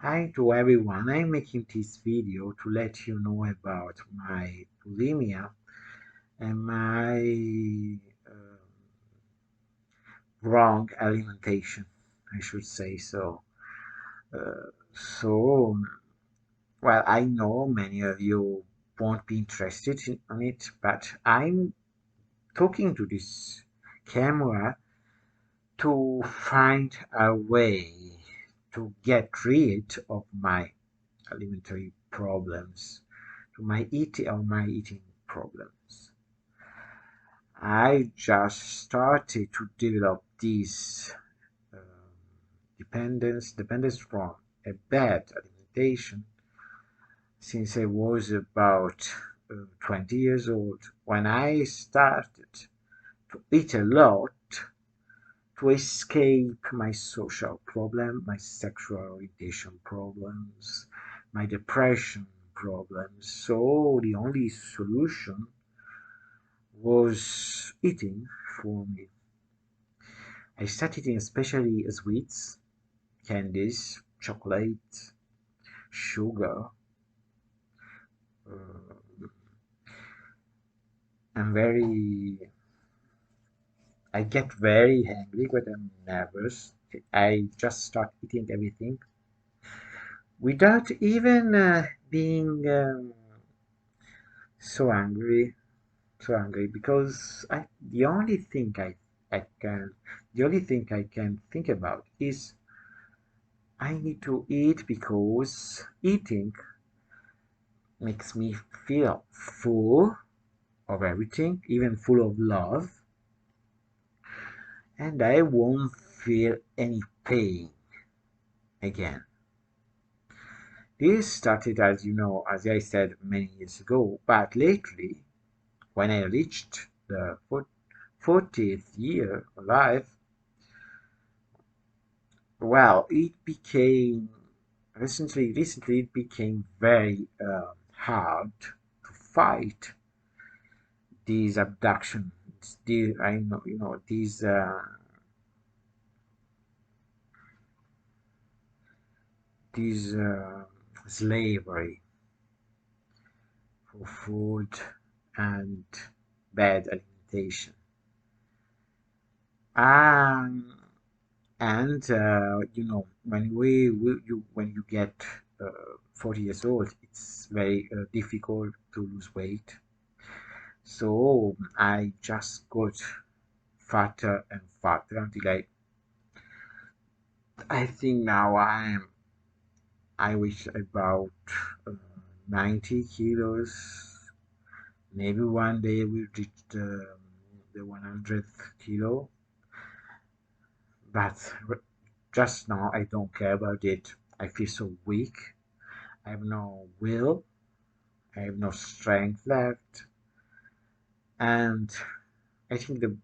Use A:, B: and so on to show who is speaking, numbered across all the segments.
A: Hi to everyone. I'm making this video to let you know about my bulimia and my wrong alimentation, I should say so. So, well, I know many of you won't be interested on it, but I'm talking to this camera to find a way to get rid of my alimentary problems, to my eating problems. I just started to develop this um, dependence from a bad alimentation since I was about 20 years old when I started to eat a lot to escape my social problem, my sexual orientation problems, my depression problems. So the only solution was eating for me. I started eating especially sweets, candies, chocolate, sugar. Uh, I'm very, I get very angry when I'm nervous. I just start eating everything without even being so angry, so angry because I can, the only thing I can think about is I need to eat because eating makes me feel full of everything, even full of love, and I won't feel any pain again. This started, as you know, as I said many years ago, but lately, when I reached the 40th year of life, well, it became recently it became very hard to fight these abductions. I know, these this slavery for food and bad alimentation. Um, and when you get 40 years old, it's very difficult to lose weight. So I just got fatter and fatter until I think now I reach about uh, 90 kilos. Maybe one day we'll reach the 100th kilo, but just now I don't care about it. I feel so weak. I have no will. I have no strength left. And I think the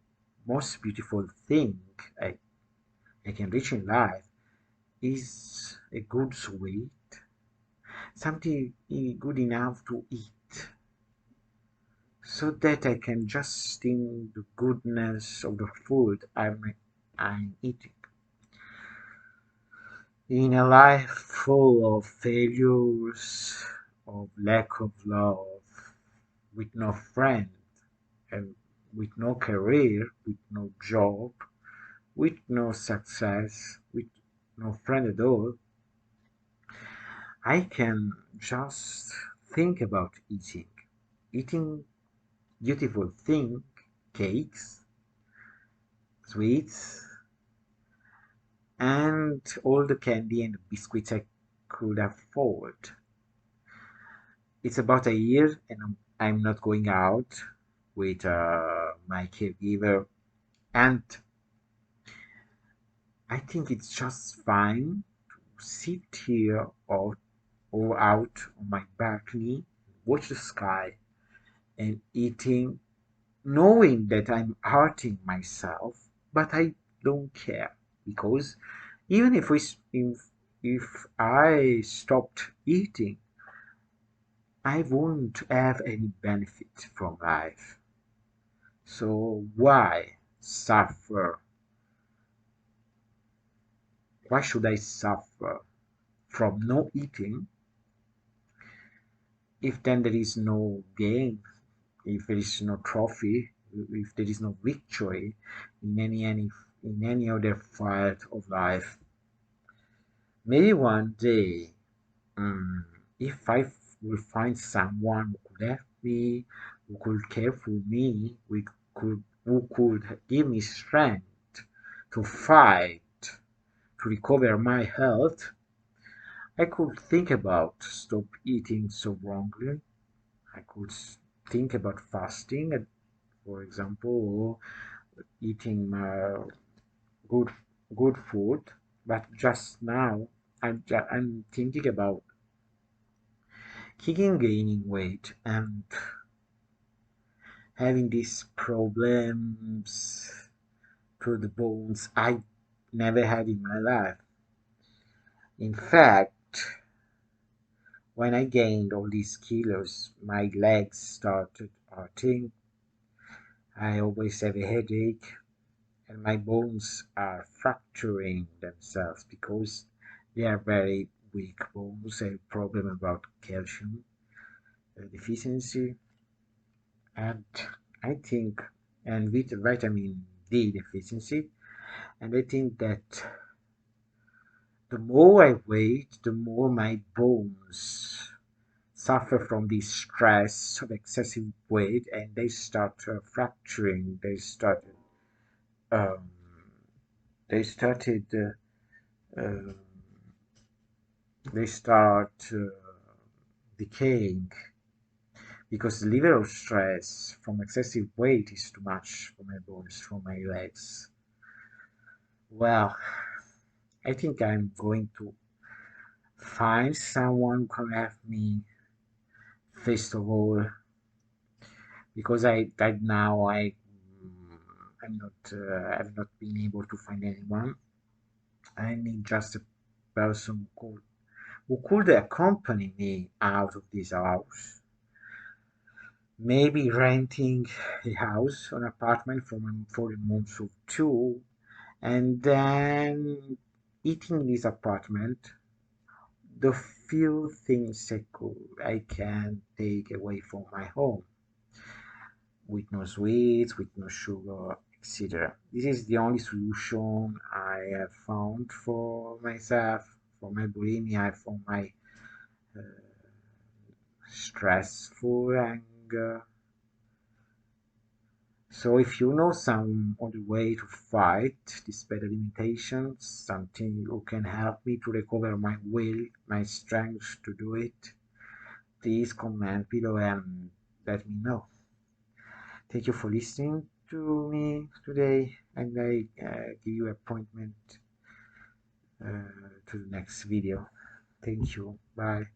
A: most beautiful thing I, I can reach in life is a good sweet, something good enough to eat, so that I can just sting the goodness of the food I'm eating. In a life full of failures, of lack of love, with no friend, and with no career, with no job, with no success, with no friend at all, I can just think about eating. Eating beautiful things, cakes, sweets, and all the candy and biscuits I could afford. It's about a year and I'm not going out with my caregiver, and I think it's just fine to sit here or out on my balcony, watch the sky, and eating, knowing that I'm hurting myself, but I don't care because even if I stopped eating, I won't have any benefit from life. So why suffer? Why should I suffer from no eating, if then there is no gain, if there is no trophy, if there is no victory in any other fight of life, maybe one day, um, if I will find someone who could help me, who could care for me, who could give me strength to fight, to recover my health, I could think about stop eating so wrongly. I could think about fasting, for example, or eating good good food. But just now, I'm thinking about keeping gaining weight and having these problems to the bones I never had in my life. In fact, when I gained all these kilos, my legs started hurting. I always have a headache, and my bones are fracturing themselves because they are very weak bones. I have a problem about calcium deficiency, and I think, and with vitamin D deficiency, and I think that the more I wait, the more my bones suffer from the stress of excessive weight, and they start fracturing. Um, they started uh, they start decaying because the level of stress from excessive weight is too much for my bones, for my legs. Well, I think I'm going to find someone who can help me first of all, because I right now I've not been able to find anyone. I need just a person who could accompany me out of this house. Maybe renting a house, an apartment for a month or two, and then eating in this apartment the few things I can take away from my home, with no sweets, with no sugar, etc. This is the only solution I have found for myself, for my bulimia, for my uh, stressful anger. So if you know some other way to fight these bad limitations, something who can help me to recover my will, my strength to do it, please comment below and let me know. Thank you for listening to me today, and I give you appointment to the next video. Thank you. Bye.